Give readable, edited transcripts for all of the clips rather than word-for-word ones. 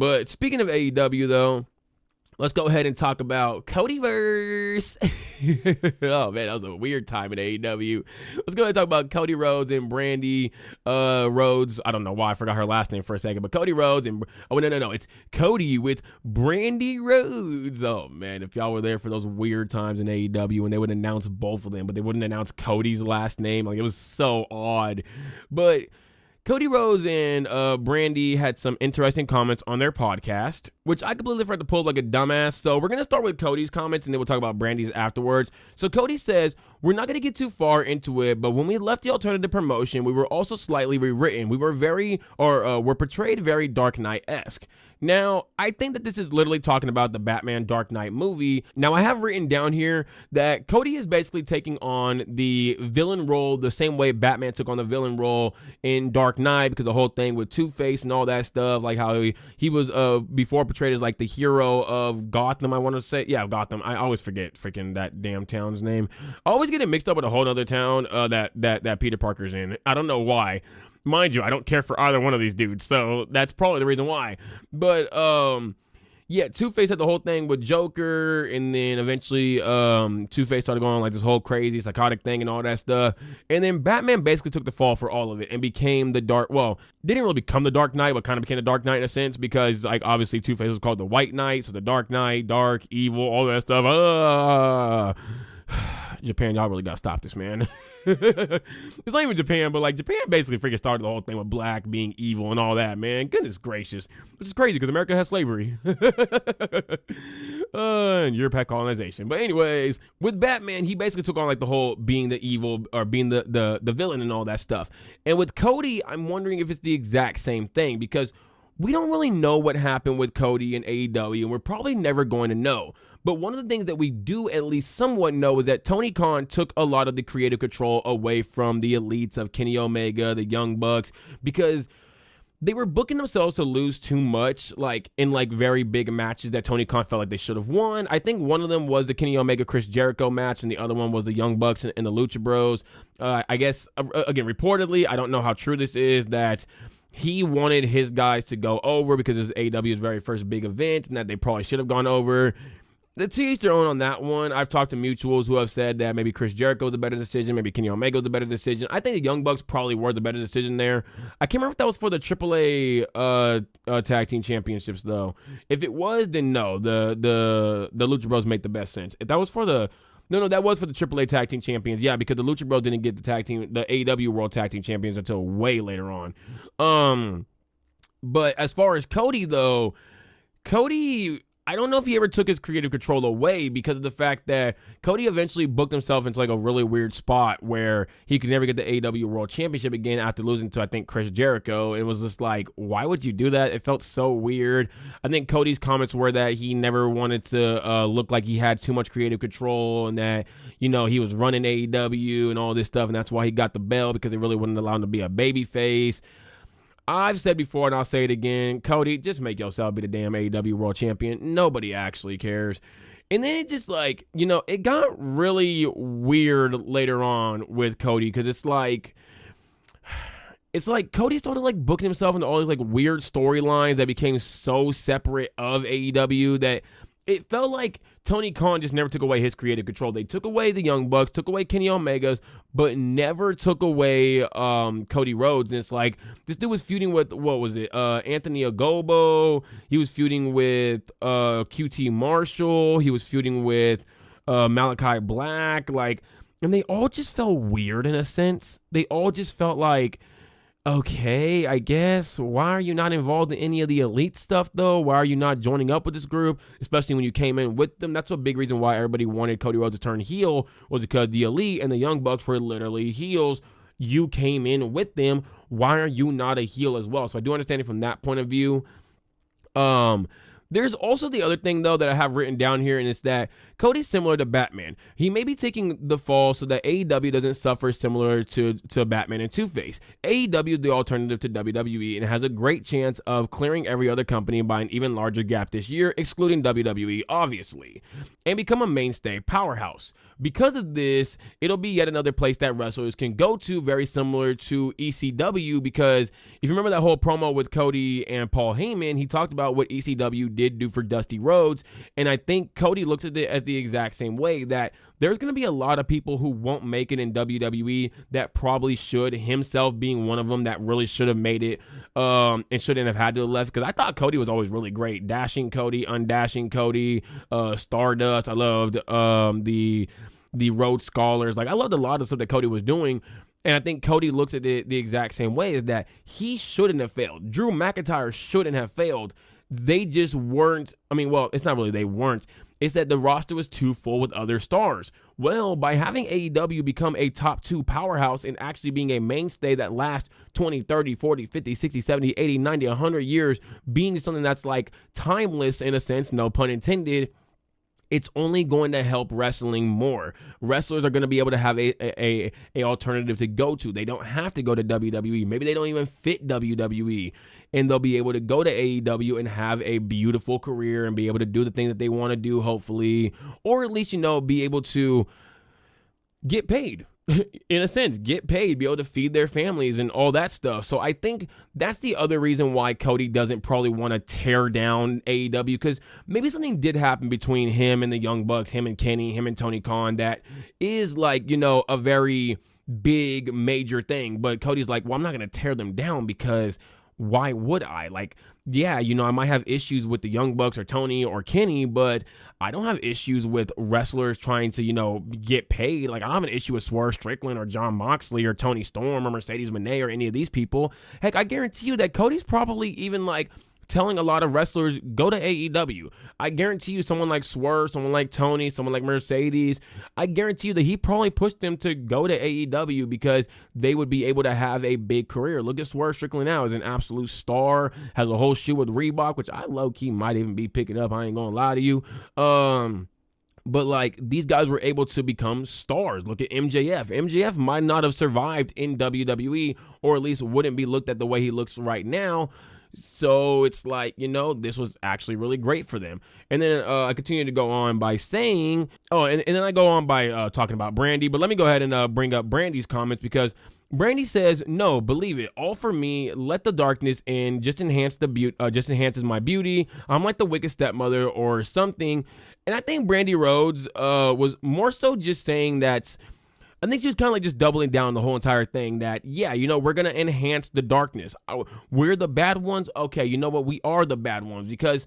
But speaking of AEW, though, let's go ahead and talk about Codyverse. Oh, man, that was a weird time in AEW. Let's go ahead and talk about Cody Rhodes and Brandi Rhodes. I don't know why I forgot her last name for a second, but Cody Rhodes and... Oh, no. It's Cody with Brandi Rhodes. Oh, man, if y'all were there for those weird times in AEW when they would announce both of them, but they wouldn't announce Cody's last name. Like, it was so odd. But... Cody Rhodes and Brandi had some interesting comments on their podcast, which I completely forgot to pull up like a dumbass. So we're going to start with Cody's comments, and then we'll talk about Brandi's afterwards. So Cody says, we're not going to get too far into it, but when we left the alternative promotion, we were also slightly rewritten. We were were portrayed very Dark Knight-esque. Now, I think that this is literally talking about the Batman Dark Knight movie. Now, I have written down here that Cody is basically taking on the villain role the same way Batman took on the villain role in Dark Knight, because the whole thing with Two-Face and all that stuff, like how he was before portrayed as like the hero of Gotham, I want to say. Yeah, Gotham. I always forget freaking that damn town's name. I always get it mixed up with a whole other town that Peter Parker's in. I don't know why. Mind you, I don't care for either one of these dudes, so that's probably the reason why. But, yeah, Two-Face had the whole thing with Joker, and then eventually Two-Face started going on like this whole crazy psychotic thing and all that stuff. And then Batman basically took the fall for all of it and became the didn't really become the Dark Knight, but kind of became the Dark Knight in a sense, because like obviously Two-Face was called the White Knight, so the Dark Knight, dark, evil, all that stuff. Japan, y'all really gotta stop this, man. It's not even Japan, but like Japan basically freaking started the whole thing with black being evil and all that, man. Goodness gracious. Which is crazy because America has slavery. And Europe had colonization. But anyways, with Batman, he basically took on like the whole being the evil or being the villain and all that stuff. And with Cody, I'm wondering if it's the exact same thing, because we don't really know what happened with Cody and AEW, and we're probably never going to know. But one of the things that we do at least somewhat know is that Tony Khan took a lot of the creative control away from the elites of Kenny Omega, the Young Bucks, because they were booking themselves to lose too much, like in like very big matches that Tony Khan felt like they should have won. I think one of them was the Kenny Omega Chris Jericho match, and the other one was the Young Bucks and the Lucha Bros. I guess, again, reportedly, I don't know how true this is, that he wanted his guys to go over because it's AEW's very first big event, and that they probably should have gone over. To each their own on that one. I've talked to mutuals who have said that maybe Chris Jericho was a better decision, maybe Kenny Omega was a better decision. I think the Young Bucks probably were the better decision there. I can't remember if that was for the AAA tag team championships though. If it was, then no, the Lucha Bros make the best sense. If that was for the that was for the AAA tag team champions. Yeah, because the Lucha Bros didn't get the AEW World Tag Team Champions until way later on. But as far as Cody though, I don't know if he ever took his creative control away, because of the fact that Cody eventually booked himself into like a really weird spot where he could never get the AEW World Championship again after losing to, I think, Chris Jericho. It was just like, why would you do that? It felt so weird. I think Cody's comments were that he never wanted to look like he had too much creative control, and that, you know, he was running AEW and all this stuff, and that's why he got the belt, because they really wouldn't allow him to be a babyface. I've said before, and I'll say it again, Cody, just make yourself be the damn AEW World Champion. Nobody actually cares. And then it just like, you know, it got really weird later on with Cody, because it's like Cody started like booking himself into all these like weird storylines that became so separate of AEW that it felt like Tony Khan just never took away his creative control. They took away the Young Bucks, took away Kenny Omega's, but never took away Cody Rhodes. And it's like, this dude was feuding with, what was it, Anthony Ogobo. He was feuding with QT Marshall. He was feuding with Malachi Black. Like, and they all just felt weird in a sense. They all just felt like, okay, I guess. Why are you not involved in any of the elite stuff, though? Why are you not joining up with this group, especially when you came in with them? That's a big reason why everybody wanted Cody Rhodes to turn heel, was because the elite and the Young Bucks were literally heels. You came in with them. Why are you not a heel as well? So I do understand it from that point of view. There's also the other thing, though, that I have written down here, and it's that Cody's similar to Batman. He may be taking the fall so that AEW doesn't suffer similar to Batman and Two-Face. AEW is the alternative to WWE and has a great chance of clearing every other company by an even larger gap this year, excluding WWE, obviously, and become a mainstay powerhouse. because of this, it'll be yet another place that wrestlers can go to, very similar to ECW, because if you remember that whole promo with Cody and Paul Heyman, he talked about what ECW did do for Dusty Rhodes, and I think Cody looks at it at the exact same way, that there's going to be a lot of people who won't make it in WWE that probably should, himself being one of them, that really should have made it and shouldn't have had to have left, because I thought Cody was always really great. Dashing Cody, undashing Cody, Stardust. I loved the Rhodes Scholars. Like, I loved a lot of stuff that Cody was doing. And I think Cody looks at it the exact same way, is that he shouldn't have failed. Drew McIntyre shouldn't have failed. They just weren't. I mean, well, it's not really they weren't. It's that the roster was too full with other stars. Well, by having AEW become a top 2 powerhouse and actually being a mainstay that lasts 20, 30, 40, 50, 60, 70, 80, 90, 100 years, being something that's like timeless in a sense, no pun intended, it's only going to help wrestling more. Wrestlers are going to be able to have a alternative to go to. They don't have to go to WWE. Maybe they don't even fit WWE. And they'll be able to go to AEW and have a beautiful career and be able to do the thing that they want to do, hopefully. Or at least, be able to get paid. In a sense, get paid, be able to feed their families and all that stuff. So I think that's the other reason why Cody doesn't probably want to tear down AEW, because maybe something did happen between him and the Young Bucks, him and Kenny, him and Tony Khan, that is like, a very big major thing. But Cody's like, well, I'm not going to tear them down, because why would I? Like, yeah, I might have issues with the Young Bucks or Tony or Kenny, but I don't have issues with wrestlers trying to, get paid. Like, I don't have an issue with Swerve Strickland or Jon Moxley or Tony Storm or Mercedes Moné or any of these people. Heck, I guarantee you that Cody's probably even like telling a lot of wrestlers, go to AEW. I guarantee you someone like Swerve, someone like Tony, someone like Mercedes, I guarantee you that he probably pushed them to go to AEW because they would be able to have a big career. Look at Swerve Strickland now, is an absolute star, has a whole shoe with Reebok, which I low-key might even be picking up. I ain't gonna lie to you. But like, these guys were able to become stars. Look at MJF. MJF might not have survived in WWE, or at least wouldn't be looked at the way he looks right now. So it's like, this was actually really great for them. And then I continue to go on by saying, and then I go on by talking about Brandi. But let me go ahead and bring up Brandi's comments, because Brandi says, no, believe it, all for me, let the darkness in, just enhances my beauty. I'm like the wicked stepmother or something. And I think Brandi Rhodes was more so just saying that, I think she was kind of like just doubling down the whole entire thing, that, yeah, we're going to enhance the darkness. We're the bad ones. Okay, you know what? We are the bad ones, because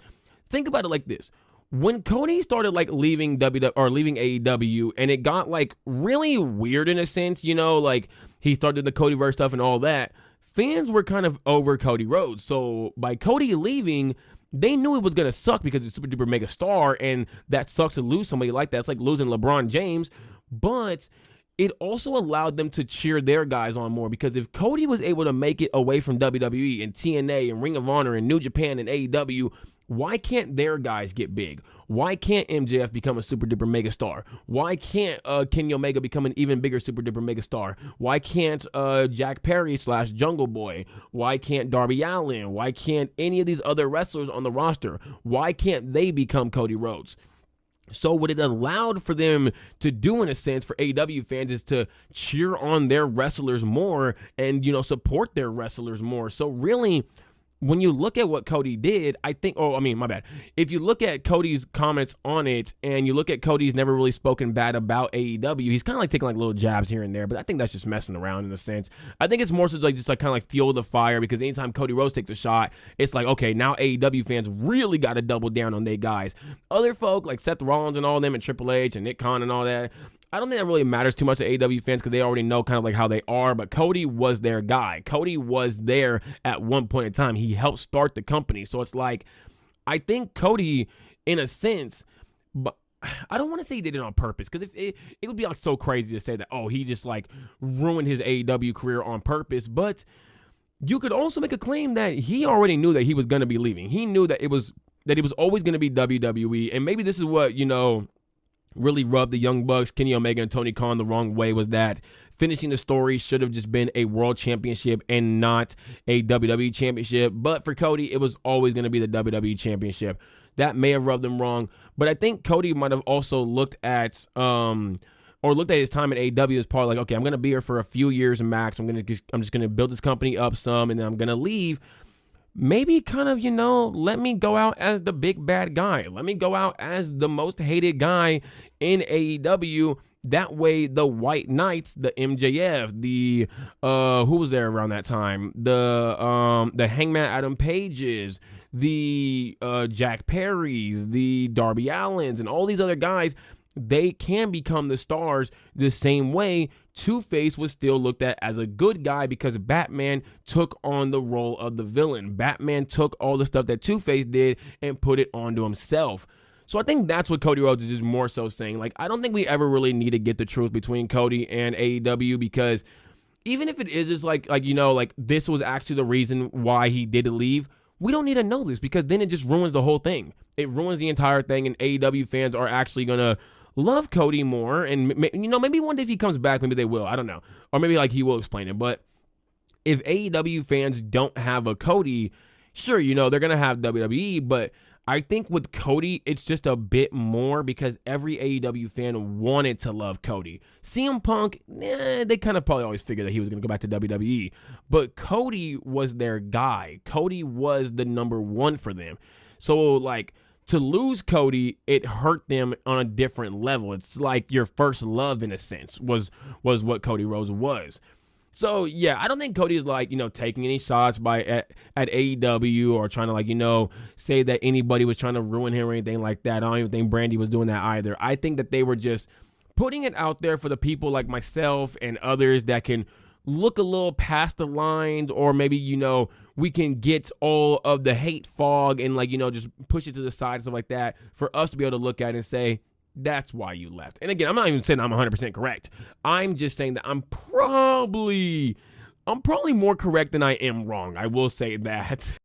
think about it like this. When Cody started like leaving AEW, and it got like really weird in a sense, like he started the Codyverse stuff and all that, fans were kind of over Cody Rhodes. So by Cody leaving, they knew it was going to suck because it's super duper mega star, and that sucks to lose somebody like that. It's like losing LeBron James, but it also allowed them to cheer their guys on more, because if Cody was able to make it away from WWE and TNA and Ring of Honor and New Japan and AEW, why can't their guys get big? Why can't MJF become a super duper mega star? Why can't Kenny Omega become an even bigger super duper mega star? Why can't Jack Perry / Jungle Boy? Why can't Darby Allin? Why can't any of these other wrestlers on the roster? Why can't they become Cody Rhodes? So what it allowed for them to do, in a sense, for AEW fans, is to cheer on their wrestlers more and, support their wrestlers more. So really, when you look at what Cody did, I think, my bad. If you look at Cody's comments on it, and you look at Cody's never really spoken bad about AEW, he's kind of like taking like little jabs here and there, but I think that's just messing around in a sense. I think it's more so like just like kind of like fuel the fire, because anytime Cody Rhodes takes a shot, it's like, okay, now AEW fans really got to double down on their guys. Other folk like Seth Rollins and all them, and Triple H and Nick Khan and all that, I don't think that really matters too much to AEW fans, because they already know kind of like how they are, but Cody was their guy. Cody was there at one point in time. He helped start the company. So it's like, I think Cody, in a sense, but I don't want to say he did it on purpose, because it would be like so crazy to say that, he just like ruined his AEW career on purpose. But you could also make a claim that he already knew that he was going to be leaving. He knew that it was always going to be WWE. And maybe this is what, really rubbed the Young Bucks, Kenny Omega, and Tony Khan the wrong way, was that finishing the story should have just been a world championship and not a WWE championship. But for Cody, it was always going to be the WWE championship. That may have rubbed them wrong. But I think Cody might have also looked at or looked at his time at AEW as probably like, okay, I'm going to be here for a few years max. I'm just going to build this company up some, and then I'm going to leave. Maybe kind of, let me go out as the big bad guy. Let me go out as the most hated guy in AEW. That way, the White Knights, the MJF, the who was there around that time? The Hangman Adam Pages, the Jack Perrys, the Darby Allins, and all these other guys, they can become the stars the same way Two-Face was still looked at as a good guy because Batman took on the role of the villain. Batman took all the stuff that Two-Face did and put it onto himself. So I think that's what Cody Rhodes is just more so saying. Like, I don't think we ever really need to get the truth between Cody and AEW, because even if it is just like this was actually the reason why he did leave, we don't need to know this, because then it just ruins the whole thing. It ruins the entire thing, and AEW fans are actually going to love Cody more. And, maybe one day if he comes back, maybe they will. I don't know. Or maybe he will explain it. But if AEW fans don't have a Cody, sure, they're going to have WWE, but I think with Cody, it's just a bit more because every AEW fan wanted to love Cody. CM Punk, they kind of probably always figured that he was going to go back to WWE. But Cody was their guy. Cody was the number one for them. So, to lose Cody, it hurt them on a different level. It's like your first love, in a sense, was what Cody Rhodes was. So, yeah, I don't think Cody is, taking any shots at AEW or trying to, say that anybody was trying to ruin him or anything like that. I don't even think Brandi was doing that either. I think that they were just putting it out there for the people like myself and others that can look a little past the lines, or maybe, we can get all of the hate fog and, just push it to the side and stuff like that for us to be able to look at it and say, that's why you left. And again, I'm not even saying I'm 100% correct. I'm just saying that I'm probably more correct than I am wrong. I will say that.